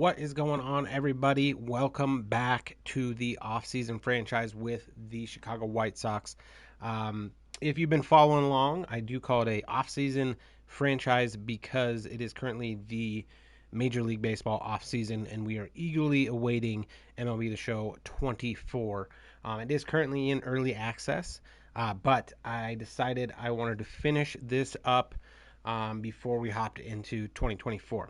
What is going on, everybody? Welcome back to the off-season franchise with the Chicago White Sox. If you've been following along, I do call it a off-season franchise because it is currently the Major League Baseball off-season, and we are eagerly awaiting MLB the Show 24. It is currently in early access, but I decided I wanted to finish this up before we hopped into 2024.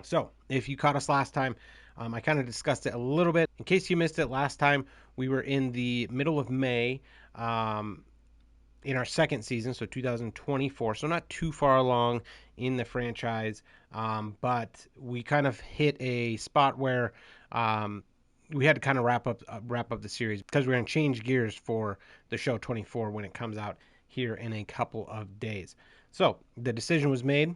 So, if you caught us last time, I kind of discussed it a little bit. In case you missed it last time, we were in the middle of May in our second season, so 2024. So, not too far along in the franchise, but we kind of hit a spot where we had to kind of wrap up the series because we're going to change gears for the show 24 when it comes out here in a couple of days. So, the decision was made.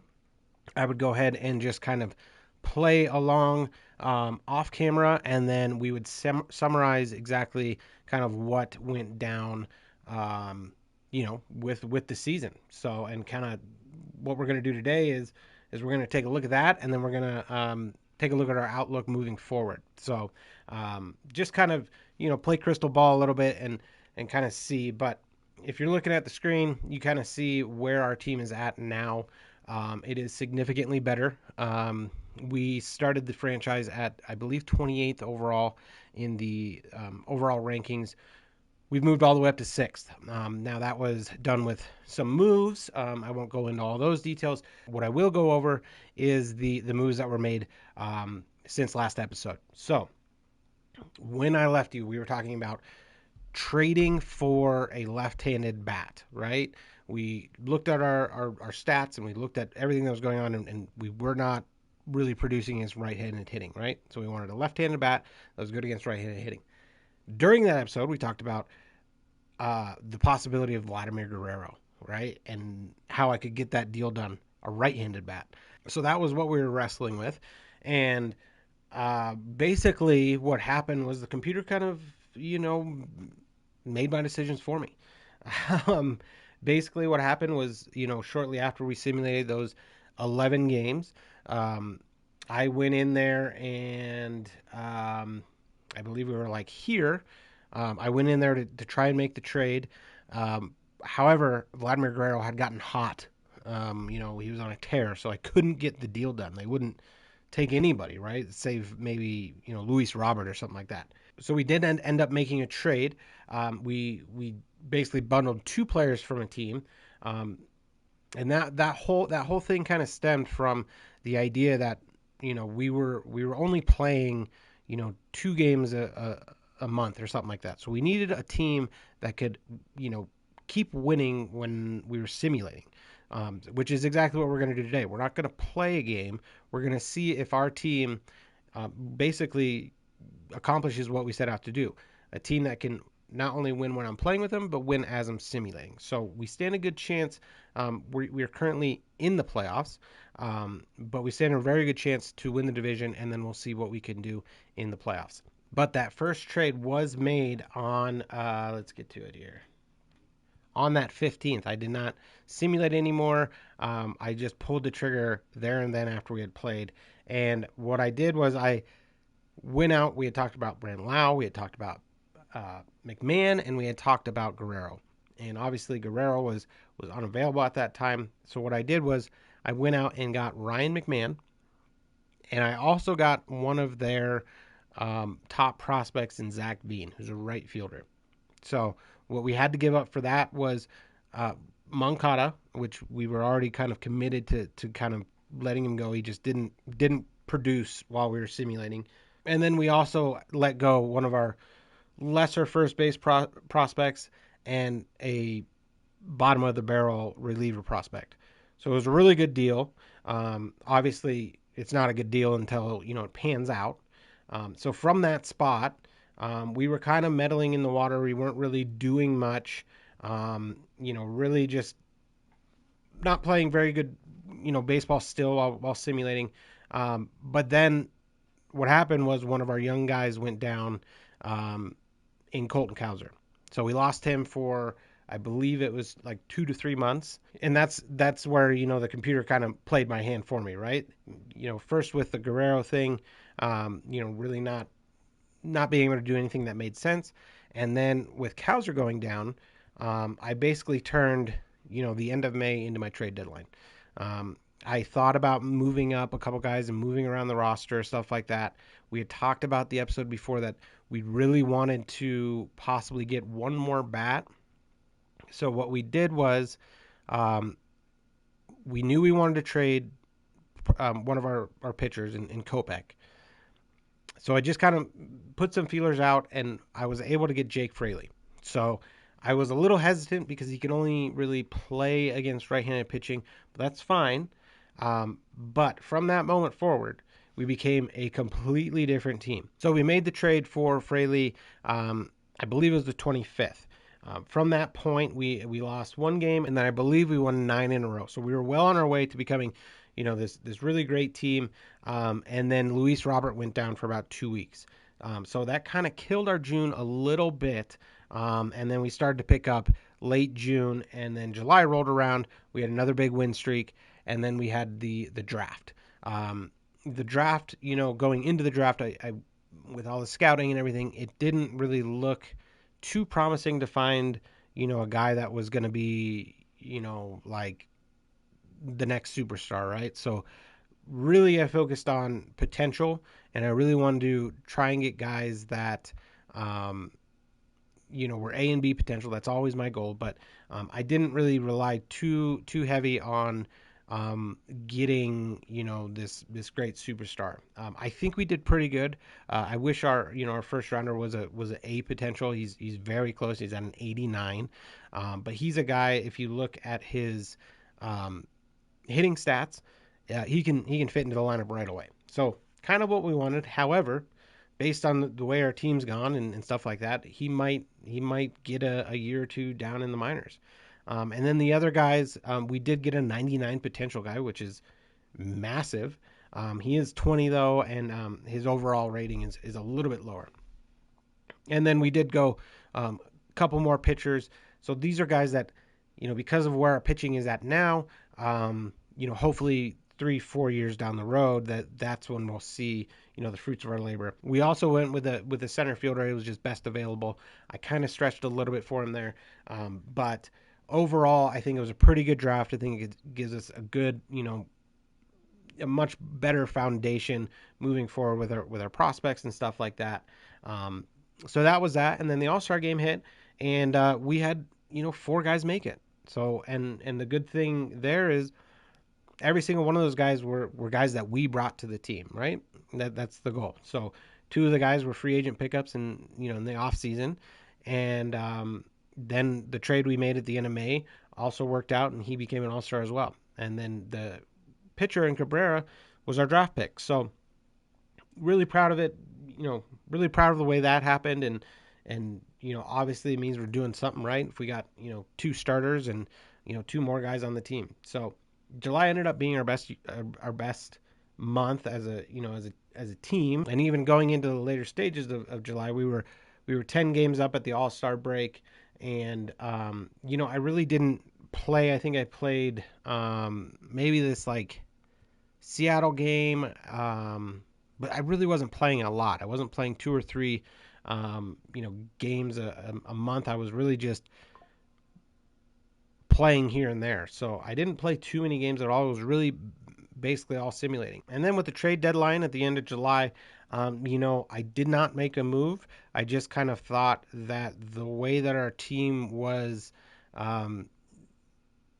I would go ahead and just kind of play along off camera, and then we would summarize exactly kind of what went down, with the season. So, and kind of what we're going to do today is we're going to take a look at that, and then we're going to take a look at our outlook moving forward. So, just kind of play crystal ball a little bit and kind of see. But if you're looking at the screen, you kind of see where our team is at now. It is significantly better. We started the franchise at, I believe, 28th overall in the overall rankings. We've moved all the way up to 6th. Now, that was done with some moves. I won't go into all those details. What I will go over is the moves that were made since last episode. So, when I left you, we were talking about trading for a left-handed bat, right? We looked at our stats and we looked at everything that was going on, and we were not really producing against right-handed hitting, right? So we wanted a left-handed bat that was good against right-handed hitting. During that episode, we talked about the possibility of Vladimir Guerrero, right? And how I could get that deal done, a right-handed bat. So that was what we were wrestling with. And basically what happened was the computer kind of, made my decisions for me. Basically what happened was, shortly after we simulated those 11 games, I went in there and I believe we were like here. I went in there to try and make the trade. However, Vladimir Guerrero had gotten hot. He was on a tear, so I couldn't get the deal done. They wouldn't take anybody, right? Save maybe, Luis Robert or something like that. So we did end up making a trade. We basically bundled 2 players from a team. And that whole thing kind of stemmed from the idea that, we were only playing, 2 games a month or something like that. So we needed a team that could, keep winning when we were simulating. Which is exactly what we're going to do today. We're not going to play a game. We're going to see if our team basically accomplishes what we set out to do. A team that can not only win when I'm playing with them, but win as I'm simulating. So we stand a good chance. We're currently in the playoffs, but we stand a very good chance to win the division, and then we'll see what we can do in the playoffs. But that first trade was made on, let's get to it here. On that 15th, I did not simulate anymore. I just pulled the trigger there and then after we had played. And what I did was I went out. We had talked about Brandon Lau. We had talked about McMahon, and we had talked about Guerrero. And obviously Guerrero was unavailable at that time. So what I did was I went out and got Ryan McMahon. And I also got one of their top prospects in Zach Bean, who's a right fielder. So what we had to give up for that was Moncada, which we were already kind of committed to kind of letting him go. He just didn't produce while we were simulating. And then we also let go one of our lesser first base prospects and a bottom of the barrel reliever prospect. So it was a really good deal. Obviously, it's not a good deal until it pans out. So from that spot, we were kind of meddling in the water. We weren't really doing much, really just not playing very good, baseball still while simulating. But then what happened was one of our young guys went down in Colton Cowser. So we lost him for I believe it was like 2 to 3 months, and that's where the computer kind of played my hand for me, right? First with the Guerrero thing, really not being able to do anything that made sense, and then with Cowser going down, I basically turned the end of May into my trade deadline. I thought about moving up a couple guys and moving around the roster, stuff like that. We had talked about the episode before that we really wanted to possibly get one more bat. So what we did was um, we knew we wanted to trade one of our pitchers in Kopech. So I just kind of put some feelers out, and I was able to get Jake Fraley. So I was a little hesitant because he can only really play against right-handed pitching, but that's fine. But from that moment forward, we became a completely different team. So we made the trade for Fraley. I believe it was the 25th. From that point, we lost one game, and then I believe we won 9 in a row. So we were well on our way to becoming, this really great team. And then Luis Robert went down for about 2 weeks. So that kind of killed our June a little bit. And then we started to pick up late June, and then July rolled around. We had another big win streak, and then we had the draft. The draft, going into the draft, I with all the scouting and everything, it didn't really look too promising to find, a guy that was going to be, like the next superstar, right? So really I focused on potential, and I really wanted to try and get guys that, were A and B potential. That's always my goal, but I didn't really rely too heavy on getting this great superstar. I think we did pretty good. I wish our first rounder was an A potential. He's very close. He's at an 89, but he's a guy. If you look at his hitting stats, he can fit into the lineup right away. So kind of what we wanted. However, based on the way our team's gone and stuff like that, he might get a year or two down in the minors. And then the other guys, we did get a 99 potential guy, which is massive. He is 20 though, and his overall rating is a little bit lower. And then we did go a couple more pitchers. So these are guys that, because of where our pitching is at now, hopefully 3-4 years down the road, that's when we'll see the fruits of our labor. We also went with a center fielder. It was just best available. I kind of stretched a little bit for him there, but overall, I think it was a pretty good draft. I think it gives us a good, a much better foundation moving forward with our prospects and stuff like that. So that was that, and then the All-Star game hit, and we had 4 guys make it. So and the good thing there is every single one of those guys were guys that we brought to the team, right? That's the goal. So 2 of the guys were free agent pickups in the off season, and then the trade we made at the end of May also worked out, and he became an All-Star as well. And then the pitcher in Cabrera was our draft pick. So really proud of it. Really proud of the way that happened, and obviously it means we're doing something right if we got 2 starters and 2 more guys on the team. So July ended up being our best month as a team, and even going into the later stages of July, we were 10 games up at the All-Star break, and I really didn't play. I think I played maybe this like Seattle game, but I really wasn't playing a lot. I wasn't playing 2 or 3 games a month. I was really just playing here and there. So I didn't play too many games at all. It was really basically all simulating. And then with the trade deadline at the end of July, I did not make a move. I just kind of thought that the way that our team was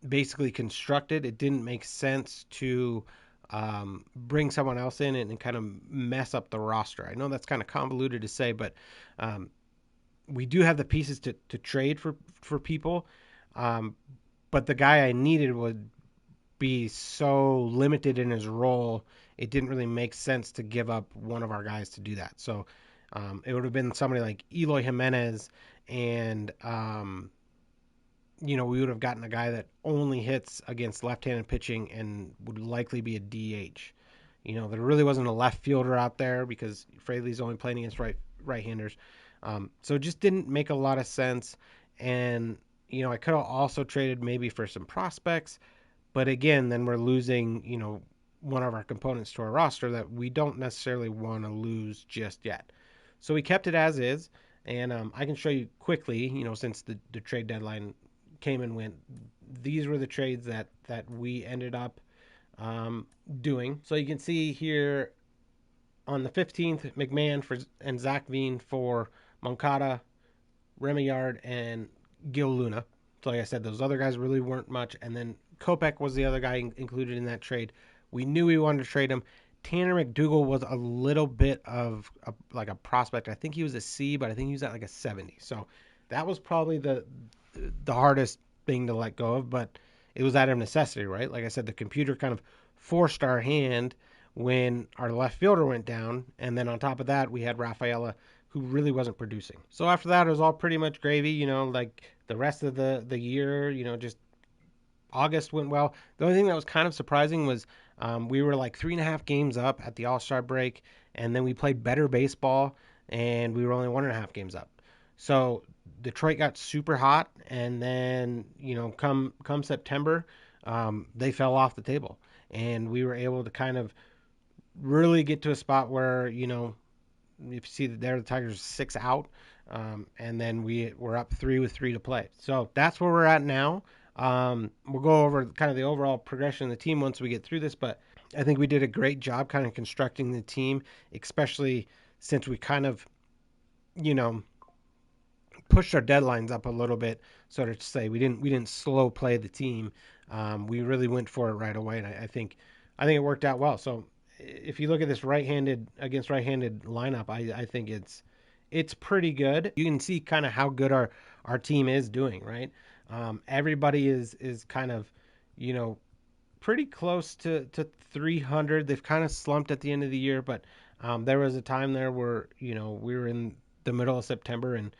basically constructed, it didn't make sense to bring someone else in and kind of mess up the roster. I know that's kind of convoluted to say, but we do have the pieces to trade for people. But the guy I needed would be so limited in his role, it didn't really make sense to give up one of our guys to do that. So it would have been somebody like Eloy Jimenez, and we would have gotten a guy that only hits against left-handed pitching and would likely be a DH. There really wasn't a left fielder out there because Fraley's only playing against right-handers. So it just didn't make a lot of sense. And I could have also traded maybe for some prospects, but again, then we're losing, one of our components to our roster that we don't necessarily want to lose just yet. So we kept it as is, and I can show you quickly, since the trade deadline came and went, these were the trades that we ended up doing. So you can see here on the 15th, McMahon and Zach Veen for Moncada, Remillard, and Gil Luna. So like I said, those other guys really weren't much. And then Kopech was the other guy included in that trade. We knew we wanted to trade him. Tanner McDougal was a little bit of like a prospect. I think he was a C, but I think he was at like a 70. So that was probably the hardest thing to let go of, but it was out of necessity, right? Like I said, the computer kind of forced our hand when our left fielder went down, and then on top of that, we had Rafaela, who really wasn't producing. So after that, it was all pretty much gravy. Like the rest of the year, just August went well. The only thing that was kind of surprising was we were like 3.5 games up at the All Star break, and then we played better baseball, and we were only 1.5 games up. So Detroit got super hot, and then come September, they fell off the table, and we were able to kind of really get to a spot where if you see that there, the Tigers are 6 out, and then we're up 3 with 3 to play. So that's where we're at now. We'll go over kind of the overall progression of the team once we get through this, but I think we did a great job kind of constructing the team, especially since we kind of, you know, pushed our deadlines up a little bit, so to say. We didn't slow play the team. We really went for it right away, and I think it worked out well. So if you look at this right-handed against right-handed lineup, I think it's pretty good. You can see kind of how good our team is doing, right? Everybody is kind of, you know, pretty close to 300. They've kind of slumped at the end of the year, but there was a time there where we were in the middle of September, and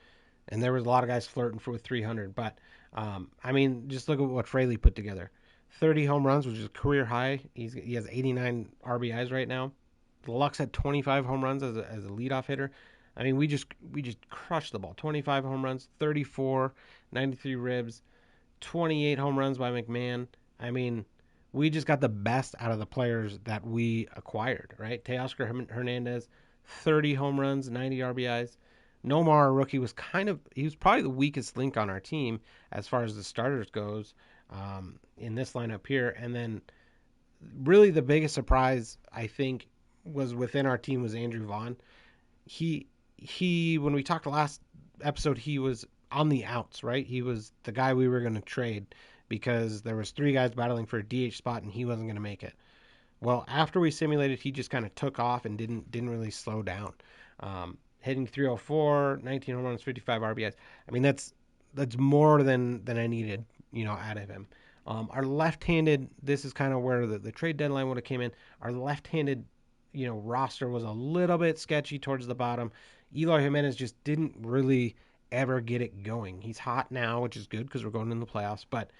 there was a lot of guys flirting with 300. But I mean, just look at what Fraley put together: 30 home runs, which is a career high. He has 89 RBIs right now. Lux had 25 home runs as a leadoff hitter. I mean, we just crushed the ball. 25 home runs, 34, 93 ribs, 28 home runs by McMahon. I mean, we just got the best out of the players that we acquired, right? Teoscar Hernandez, 30 home runs, 90 RBIs. Nomar, our rookie, he was probably the weakest link on our team as far as the starters goes in this lineup here. And then really the biggest surprise, I think, was within our team was Andrew Vaughn. He when we talked last episode, he was on the outs, right? He was the guy we were going to trade because there was 3 guys battling for a DH spot and he wasn't going to make it. Well, after we simulated, he just kind of took off and didn't really slow down. Hitting 304, 19 home runs, 55 RBIs. I mean, that's more than I needed, out of him. Our left-handed, this is kind of where the trade deadline would have came in. Our left-handed, roster was a little bit sketchy towards the bottom. Eloy Jimenez just didn't really ever get it going. He's hot now, which is good because we're going in the playoffs. But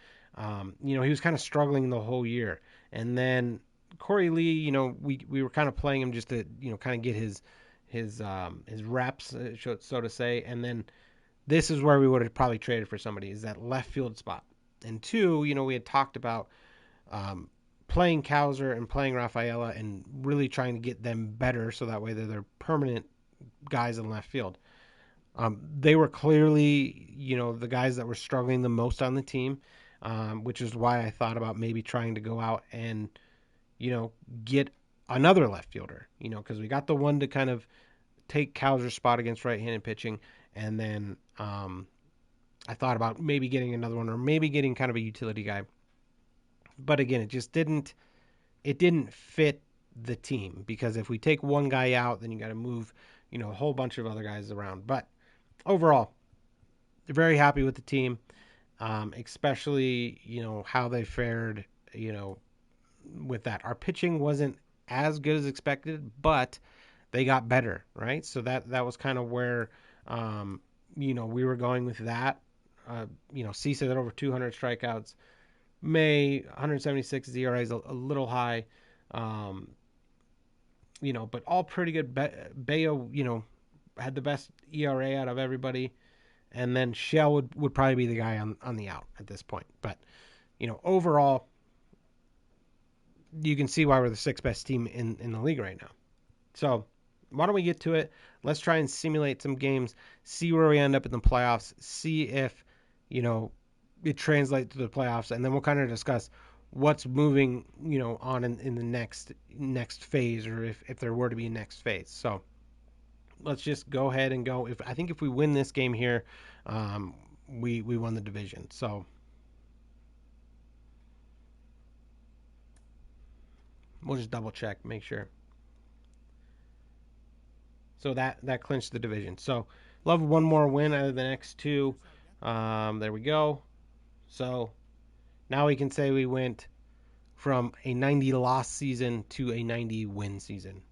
he was kind of struggling the whole year. And then Corey Lee, we were kind of playing him just to kind of get his reps, so to say. And then this is where we would have probably traded for somebody, is that left field spot. And 2, we had talked about playing Cowser and playing Rafaela and really trying to get them better so that way they're permanent guys in left field. They were clearly, the guys that were struggling the most on the team, which is why I thought about maybe trying to go out and, get another left fielder, because we got the one to kind of take Cowser's spot against right-handed pitching. And then I thought about maybe getting another one or maybe getting kind of a utility guy. But again, it didn't fit the team, because if we take one guy out, then you got to move, a whole bunch of other guys around. But overall, very happy with the team, especially, how they fared, with that. Our pitching wasn't as good as expected, but they got better, right? So that was kind of where, we were going with that. Cisa at over 200 strikeouts. May 176 ERA is a little high, but all pretty good. Bayo, had the best ERA out of everybody. and then Shell would probably be the guy on the out at this point. But overall, you can see why we're the sixth best team in the league right now. So why don't we get to it? Let's try and simulate some games, see where we end up in the playoffs, see if it translates to the playoffs, and then we'll kind of discuss what's moving on in the next phase, or if there were to be a next phase. So let's just go ahead and go. I think if we win this game here, we won the division. So we'll just double check, make sure. So that clinched the division. So love one more win out of the next two. There we go. So now we can say we went from a 90 loss season to a 90 win season.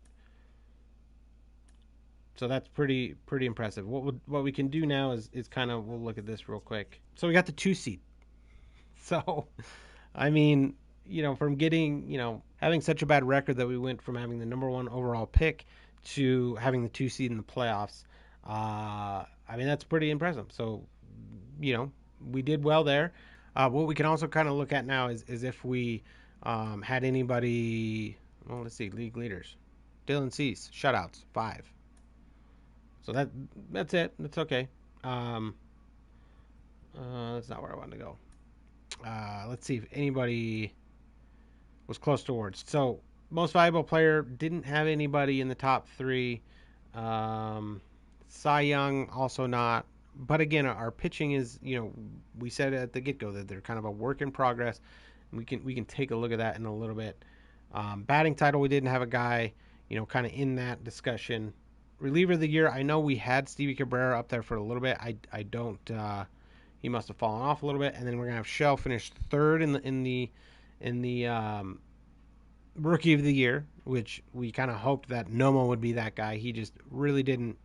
So that's pretty impressive. What we can do now is kind of, we'll look at this real quick. So we got the 2 seed. So I mean, from getting, having such a bad record that we went from having the number 1 overall pick to having the 2 seed in the playoffs. I mean, that's pretty impressive. So, we did well there. What we can also kind of look at now is if we had anybody. Well, let's see, league leaders. Dylan Cease, shutouts, 5. So that's it. That's okay. That's not where I wanted to go. Let's see if anybody was close to awards. So most valuable player, didn't have anybody in the top 3. Cy Young also not. But again, our pitching is, we said at the get-go that they're kind of a work in progress. We can take a look at that in a little bit. Batting title, we didn't have a guy, kind of in that discussion. Reliever of the year, I know we had Stevie Cabrera up there for a little bit. I don't. He must have fallen off a little bit, and then we're gonna have Shell finish 3rd in the rookie of the year, which we kind of hoped that Nomo would be that guy. He just really didn't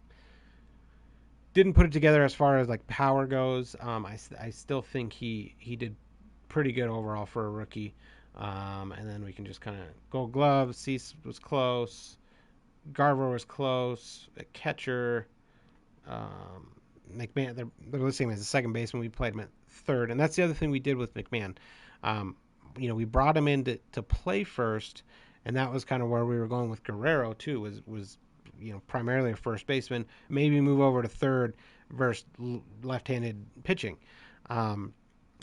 put it together as far as like power goes. I still think he did pretty good overall for a rookie. And then we can just kind of Gold Glove. Cease was close. Garver was close. A catcher. McMahon, they're listing him as a second baseman. We played him at 3rd, and that's the other thing we did with McMahon. We brought him in to play first, and that was kind of where we were going with Guerrero too. Was primarily a first baseman, maybe move over to 3rd versus left-handed pitching.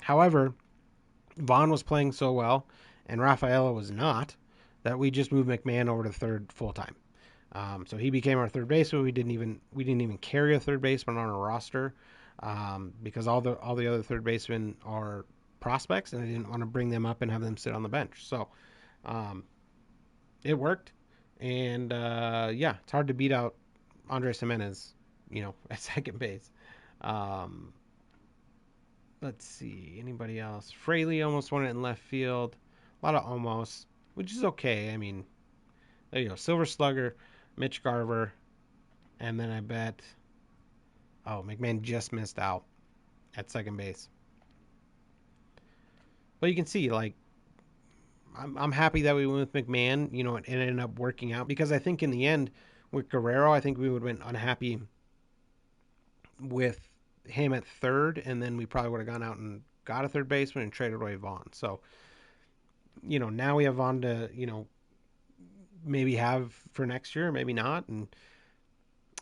However, Vaughn was playing so well, and Rafaela was not, that we just moved McMahon over to 3rd full time. So he became our 3rd baseman. We didn't even carry a 3rd baseman on our roster because all the other 3rd basemen are prospects, and I didn't want to bring them up and have them sit on the bench. So it worked, and it's hard to beat out Andres Jimenez, at second base. Let's see, anybody else? Fraley almost won it in left field. A lot of almost, which is okay. I mean, there you go. Silver Slugger, Mitch Garver, and then I bet, McMahon just missed out at second base. But you can see, like, I'm happy that we went with McMahon. It ended up working out because I think in the end with Guerrero, I think we would have been unhappy with him at 3rd, and then we probably would have gone out and got a 3rd baseman and traded away Vaughn. So, now we have Vaughn to, maybe have for next year, maybe not. And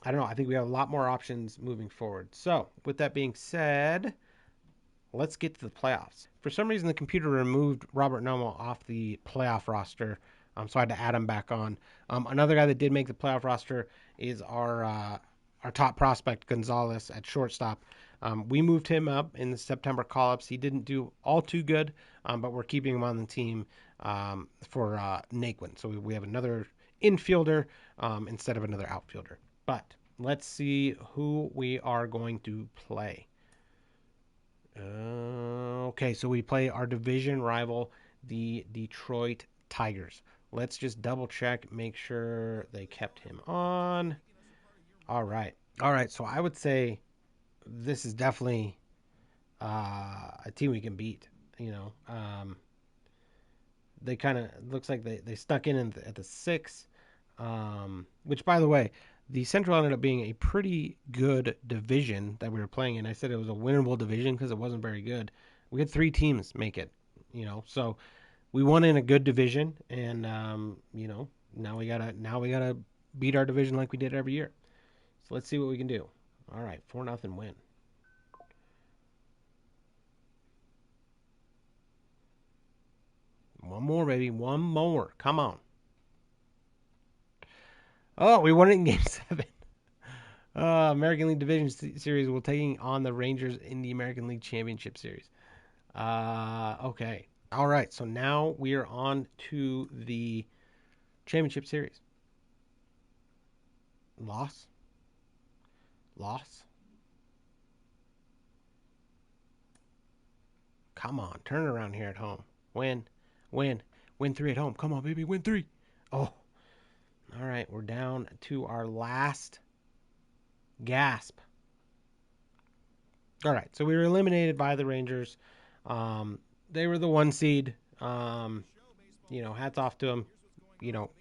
I don't know. I think we have a lot more options moving forward. So with that being said, let's get to the playoffs. For some reason, the computer removed Robert Nomo off the playoff roster, so I had to add him back on. Another guy that did make the playoff roster is our top prospect, Gonzalez, at shortstop. We moved him up in the September call-ups. He didn't do all too good, but we're keeping him on the team for Naquin. So we have another infielder instead of another outfielder. But let's see who we are going to play. Okay, so we play our division rival, the Detroit Tigers. Let's just double check, make sure they kept him on. All right, so I would say this is definitely a team we can beat. They kind of looks like they stuck in at the 6, which, by the way, The Central ended up being a pretty good division that we were playing in. I said it was a winnable division because it wasn't very good. We had 3 teams make it, so we won in a good division, and now we gotta beat our division like we did every year. So let's see what we can do. All right, 4-0 win. One more, baby. One more. Come on. Oh, we won it in Game 7. American League Division Series. We're taking on the Rangers in the American League Championship Series. Okay. All right. So now we are on to the Championship Series. Loss. Loss. Come on. Turn around here at home. Win. Win. Win 3 at home. Come on, baby. Win 3. Oh. All right. We're down to our last gasp. All right. So we were eliminated by the Rangers. They were the 1 seed. Hats off to them.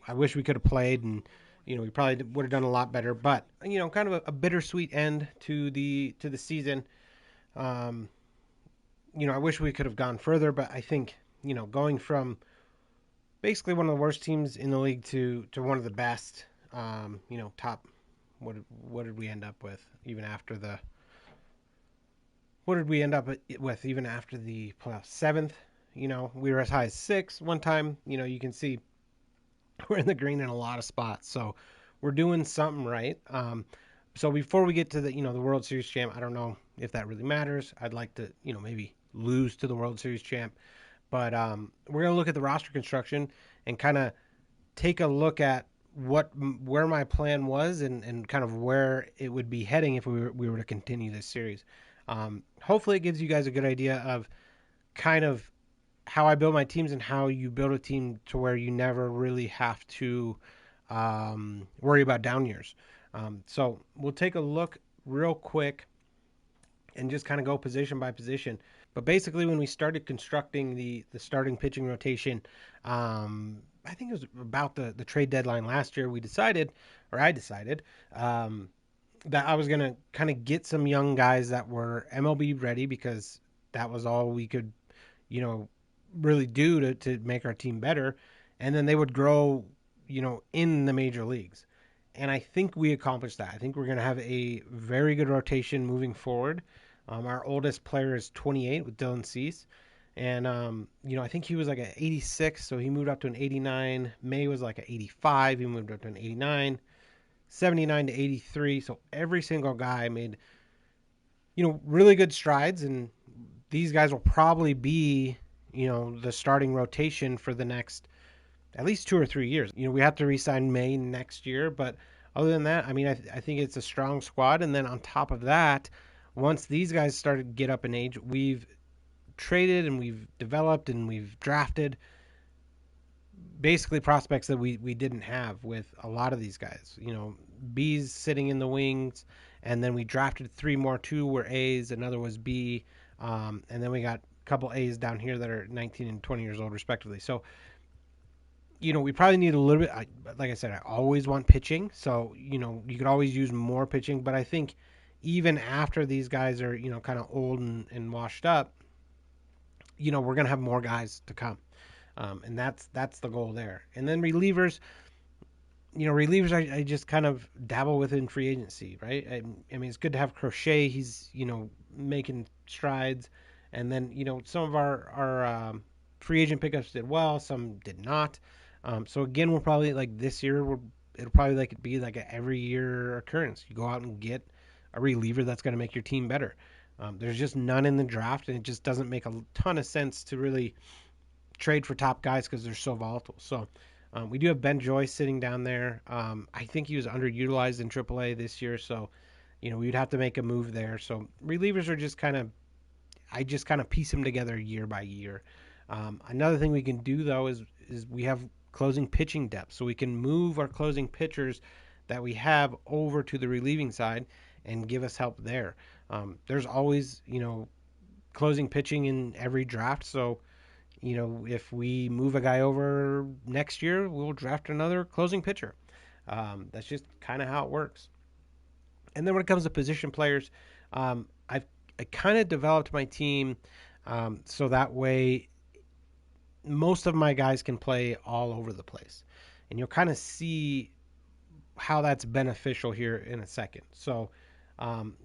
I wish we could have played, and we probably would have done a lot better. But kind of a bittersweet end to the season. I wish we could have gone further, but I think going from basically one of the worst teams in the league to one of the best. Top. What did we end up with even after the? What did we end up with even after the playoffs? 7th. We were as high as 6 one time. You can see we're in the green in a lot of spots. So we're doing something right. So before we get to the World Series champ, I don't know if that really matters. I'd like to maybe lose to the World Series champ, but we're gonna look at the roster construction and kind of take a look at where my plan was and kind of where it would be heading if we were to continue this series. Hopefully, it gives you guys a good idea of kind of how I build my teams and how you build a team to where you never really have to worry about down years. So we'll take a look real quick and just kind of go position by position. But basically, when we started constructing the starting pitching rotation, I think it was about the trade deadline last year, I decided, that I was going to kind of get some young guys that were MLB ready because that was all we could, really do to make our team better. And then they would grow, in the major leagues. And I think we accomplished that. I think we're going to have a very good rotation moving forward. Our oldest player is 28 with Dylan Cease. And, I think he was like an 86, so he moved up to an 89. May was like an 85. He moved up to an 89. 79 to 83. So every single guy made, really good strides. And these guys will probably be, the starting rotation for the next at least 2 or 3 years. We have to re-sign May next year. But other than that, I mean, I think it's a strong squad. And then on top of that, once these guys started to get up in age, we've traded and we've developed and we've drafted basically prospects that we didn't have with a lot of these guys. B's sitting in the wings, and then we drafted 3 more. 2 were A's, another was B, and then we got a couple A's down here that are 19 and 20 years old respectively. So, we probably need a little bit. Like I said, I always want pitching, so you could always use more pitching. But I think even after these guys are kind of old and washed up, we're gonna have more guys to come. And that's the goal there. And then relievers, I just kind of dabble with in free agency, right? I mean, it's good to have Crochet. He's, making strides. And then, some of our free agent pickups did well. Some did not. So again, we'll probably like this year, it'll probably be like an every year occurrence. You go out and get a reliever that's going to make your team better. There's just none in the draft, and it just doesn't make a ton of sense to really trade for top guys because they're so volatile. So we do have Ben Joyce sitting down there. I think he was underutilized in AAA this year, so we'd have to make a move there. So relievers are just I just kind of piece them together year by year. Another thing we can do though is we have closing pitching depth, so we can move our closing pitchers that we have over to the relieving side and give us help there. There's always closing pitching in every draft, so if we move a guy over next year, we'll draft another closing pitcher. That's just kind of how it works. And then when it comes to position players, I kind of developed my team so that way most of my guys can play all over the place, and you'll kind of see how that's beneficial here in a second. So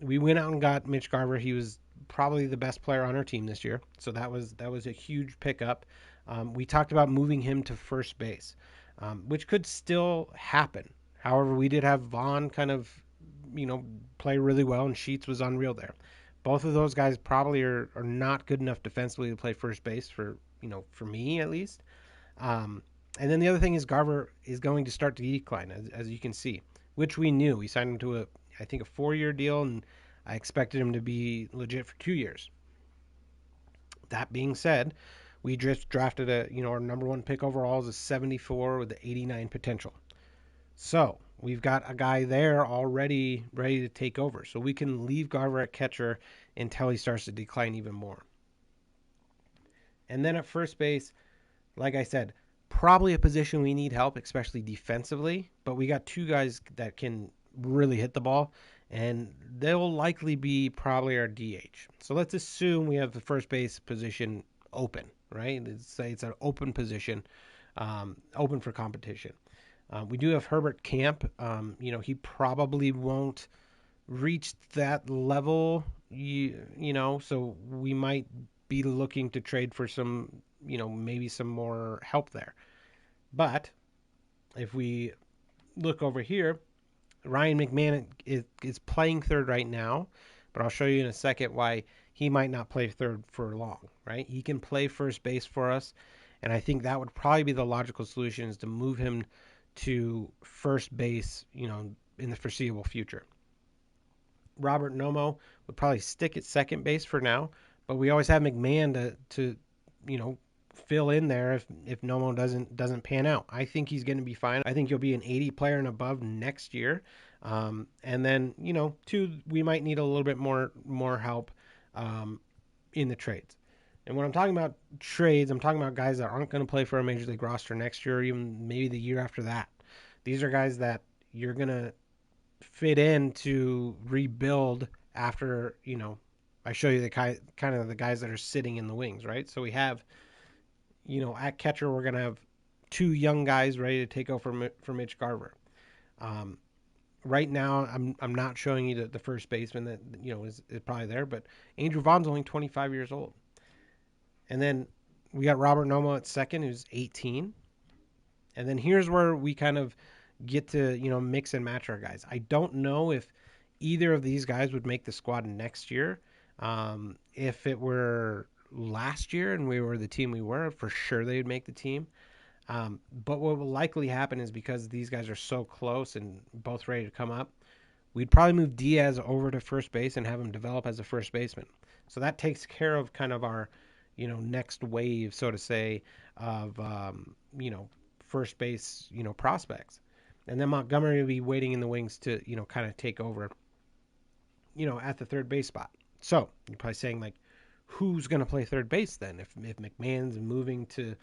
we went out and got Mitch Garver. He was probably the best player on our team this year, so that was a huge pickup. We talked about moving him to first base, which could still happen. However, we did have Vaughn kind of, play really well, and Sheets was unreal there. Both of those guys probably are not good enough defensively to play first base for me at least. Um, and then the other thing is Garver is going to start to decline, as you can see, which we knew. We signed him to I think, a 4-year deal, and I expected him to be legit for 2 years. That being said, we just drafted our number one pick overall is a 74 with the 89 potential. So we've got a guy there already ready to take over. So we can leave Garver at catcher until he starts to decline even more. And then at first base, like I said, probably a position we need help, especially defensively. But we got two guys that can really hit the ball, and they'll likely be probably our DH. So let's assume we have the first base position open, right? Let's say it's an open position, open for competition. We do have Herbert Camp. He probably won't reach that level, so we might be looking to trade for some, maybe some more help there. But if we look over here, Ryan McMahon is playing third right now, but I'll show you in a second why he might not play third for long, right? He can play first base for us, and I think that would probably be the logical solution is to move him to first base, in the foreseeable future. Robert Nomo would probably stick at second base for now, but we always have McMahon to fill in there if Nomo doesn't pan out. I think he's going to be fine. I think he'll be an 80 player and above next year. And then we might need a little bit more help in the trades. And when I'm talking about trades, I'm talking about guys that aren't going to play for a major league roster next year, or even maybe the year after that. These are guys that you're going to fit in to rebuild after, I show you the kind of the guys that are sitting in the wings, right? So we have, at catcher, we're going to have two young guys ready to take over for Mitch Garver. Right now, I'm not showing you the first baseman that, is probably there, but Andrew Vaughn's only 25 years old. And then we got Robert Nomo at second, who's 18. And then here's where we kind of get to, mix and match our guys. I don't know if either of these guys would make the squad next year. If it were last year and we were the team we were, for sure they would make the team. But what will likely happen is because these guys are so close and both ready to come up, we'd probably move Diaz over to first base and have him develop as a first baseman. So that takes care of kind of our, next wave, so to say, of, first base, prospects. And then Montgomery will be waiting in the wings to, kind of take over, at the third base spot. So you're probably saying, like, who's going to play third base then? If McMahon's moving to,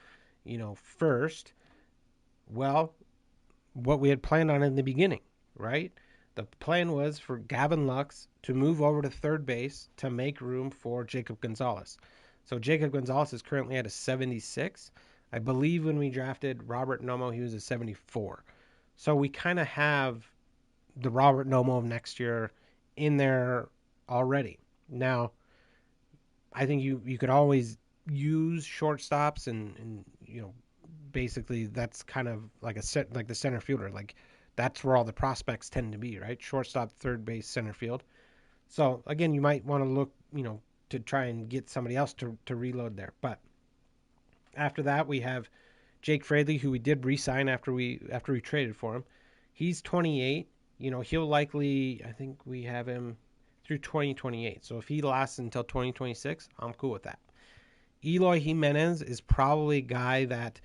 first, well, what we had planned on in the beginning, right? The plan was for Gavin Lux to move over to third base to make room for Jacob Gonzalez. So Jacob Gonzalez is currently at a 76. I believe when we drafted Robert Nomo, he was a 74. So we kind of have the Robert Nomo of next year in there already. Now, I think you could always use shortstops and basically that's kind of like like the center fielder. Like that's where all the prospects tend to be, right? Shortstop, third base, center field. So again, you might want to look, to try and get somebody else to reload there. But after that, we have Jake Fraley, who we did re-sign after we traded for him. He's 28. He'll likely, I think we have him through 2028. So if he lasts until 2026, I'm cool with that. Eloy Jimenez is probably a guy that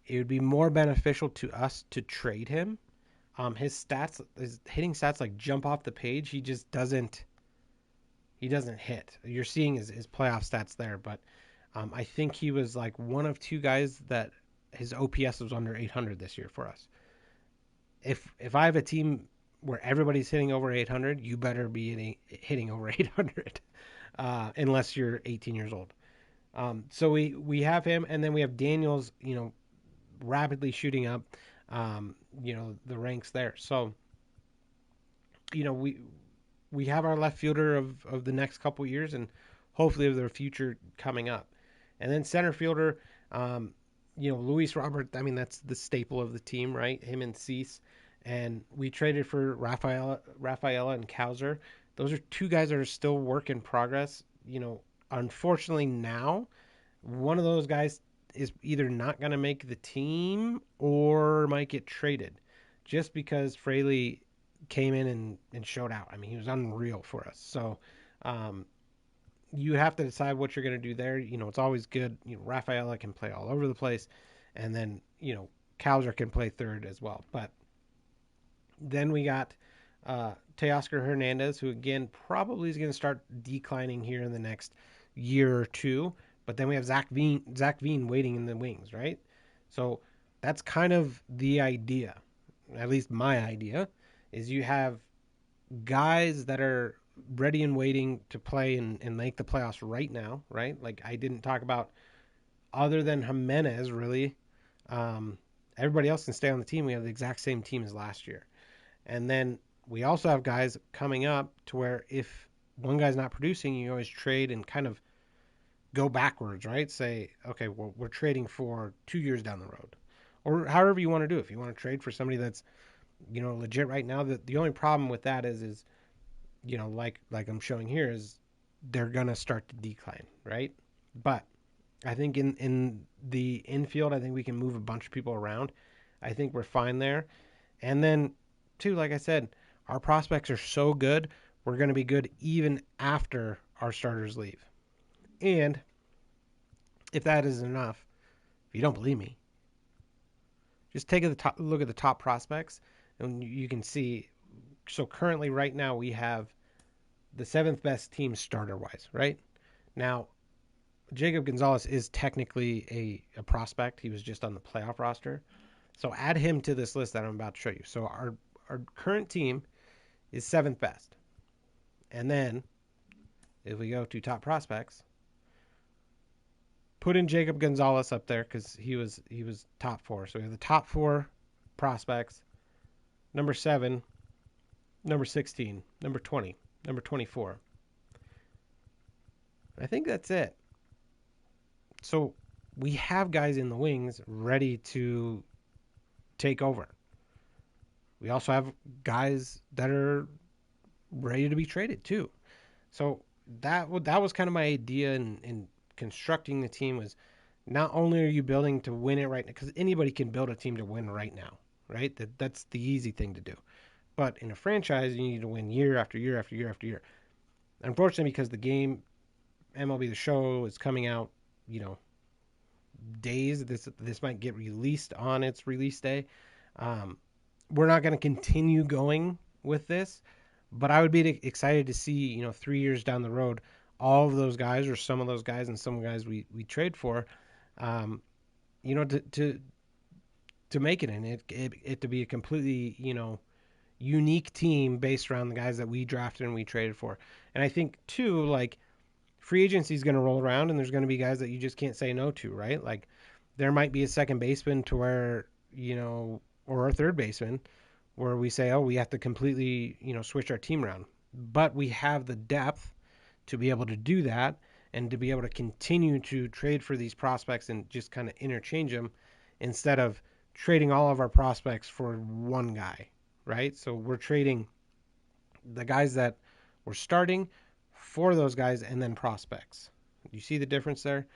it would be more beneficial to us to trade him. His hitting stats like jump off the page. He just doesn't hit. You're seeing his playoff stats there, but I think he was like one of two guys that his OPS was under 800 this year for us. if I have a team where everybody's hitting over 800, you better be hitting over 800, unless you're 18 years old. So we have him, and then we have Daniels, rapidly shooting up, the ranks there. So, we have our left fielder of the next couple years, and hopefully of their future coming up. And then center fielder, Luis Robert. I mean, that's the staple of the team, right? Him and Cease. And we traded for Rafaela and Kauser. Those are two guys that are still work in progress. Unfortunately now, one of those guys is either not going to make the team or might get traded, just because Fraley came in and showed out. I mean, he was unreal for us. So, you have to decide what you're going to do there. It's always good. Rafaela can play all over the place, and then Kauser can play third as well. But then we got Teoscar Hernandez, who again probably is going to start declining here in the next year or two. But then we have Zach Veen waiting in the wings, right? So that's kind of the idea, at least my idea, is you have guys that are ready and waiting to play and make the playoffs right now, right? Like I didn't talk about, other than Jimenez, really. Everybody else can stay on the team. We have the exact same team as last year. And then we also have guys coming up to where if one guy's not producing, you always trade and kind of go backwards, right? Say, okay, well, we're trading for 2 years down the road, or however you want to do it. If you want to trade for somebody that's, legit right now, the only problem with that is, like I'm showing here, is they're gonna start to decline, right? But I think in the infield, I think we can move a bunch of people around. I think we're fine there. And then, too, like I said, our prospects are so good, we're going to be good even after our starters leave. And if that isn't enough, if you don't believe me, just take a look at the top prospects, and you can see. So currently, right now, we have the seventh best team starter-wise, right? Now, Jacob Gonzalez is technically a prospect. He was just on the playoff roster. So add him to this list that I'm about to show you. So our current team is seventh best. And then if we go to top prospects, put in Jacob Gonzalez up there because he was top 4. So we have the top 4 prospects: number 7, number 16, number 20, number 24. I think that's it. So we have guys in the wings ready to take over. We also have guys that are ready to be traded too. So that was kind of my idea in constructing the team, was not only are you building to win it right now, because anybody can build a team to win right now, right? That's the easy thing to do. But in a franchise, you need to win year after year after year after year. Unfortunately, because the game MLB the Show is coming out, days this might get released on its release day. We're not going to continue going with this, but I would be excited to see 3 years down the road, all of those guys, or some of those guys, and some guys we trade for, to make it, and it to be a completely unique team based around the guys that we drafted and we traded for. And I think too, like, free agency is going to roll around, and there's going to be guys that you just can't say no to, right? Like, there might be a second baseman to where, or a third baseman, where we say, oh, we have to completely, switch our team around. But we have the depth to be able to do that, and to be able to continue to trade for these prospects and just kind of interchange them, instead of trading all of our prospects for one guy, right? So we're trading the guys that we're starting for those guys, and then prospects. You see the difference there?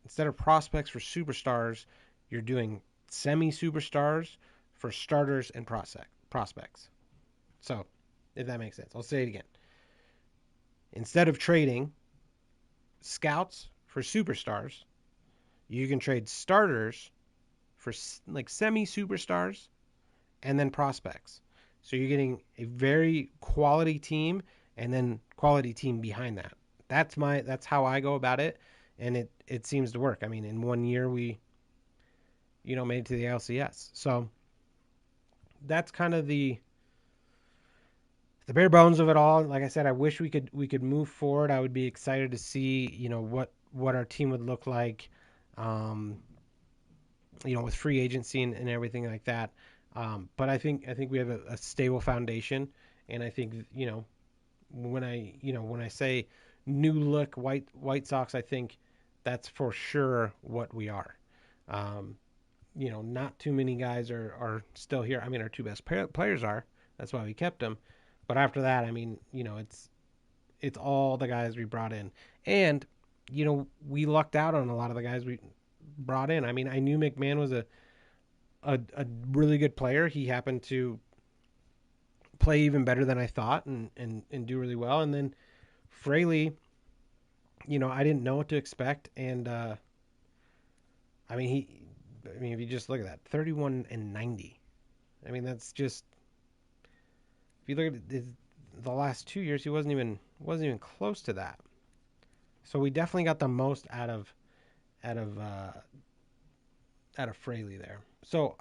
Instead of prospects for superstars, you're doing semi-superstars for starters and prospects. So, if that makes sense, I'll say it again. Instead of trading scouts for superstars, you can trade starters for like semi-superstars and then prospects. So you're getting a very quality team, and then quality team behind that. That's how I go about it, and it seems to work. I mean, in 1 year we made it to the LCS. So that's kind of the bare bones of it all. Like I said, I wish we could move forward. I would be excited to see, what our team would look like, um, with free agency and everything like that. But I think we have a stable foundation, and I think when I say new look White Sox, I think that's for sure what we are. Um, not too many guys are still here. I mean, our two best players are. That's why we kept them. But after that, I mean, it's all the guys we brought in, and we lucked out on a lot of the guys we brought in. I mean, I knew McMahon was a really good player. He happened to play even better than I thought and do really well. And then Fraley, I didn't know what to expect, and I mean if you just look at that, 31-90. I mean, that's just, if you look at the last 2 years, he wasn't even close to that. So we definitely got the most out of uh, out of Fraley there. So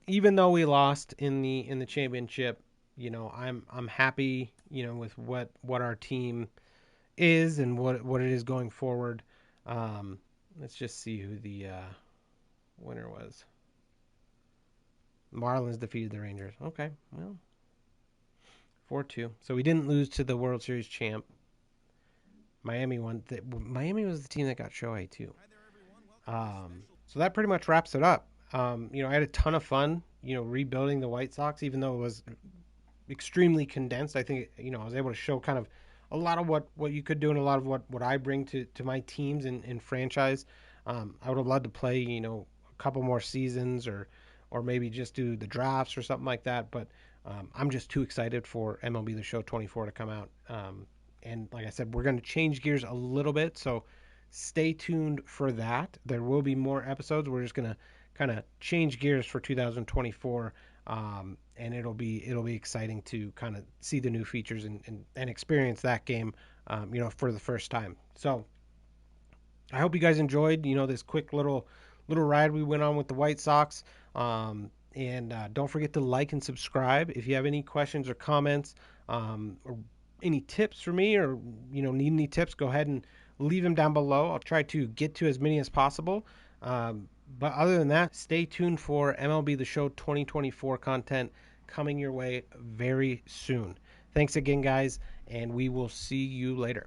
even though we lost in the championship, I'm happy, with what our team is and what it is going forward. Let's just see who the winner was. Marlins defeated the Rangers. Okay, well, 4-2. So we didn't lose to the World Series champ. Miami won. Miami was the team that got Shohei too. So that pretty much wraps it up. I had a ton of fun, rebuilding the White Sox, even though it was extremely condensed. I think, I was able to show kind of a lot of what you could do and a lot of what I bring to my teams and franchise. I would have loved to play, a couple more seasons or maybe just do the drafts or something like that. But I'm just too excited for MLB the Show 24 to come out. And like I said, we're going to change gears a little bit. So stay tuned for that. There will be more episodes. We're just going to kind of change gears for 2024. And it'll be exciting to kind of see the new features and experience that game, for the first time. So I hope you guys enjoyed, this quick little ride we went on with the White Sox. And don't forget to like and subscribe. If you have any questions or comments, or any tips for me, or need any tips, go ahead and leave them down below. I'll try to get to as many as possible. But other than that, stay tuned for MLB The Show 2024 content coming your way very soon. Thanks again, guys, and we will see you later.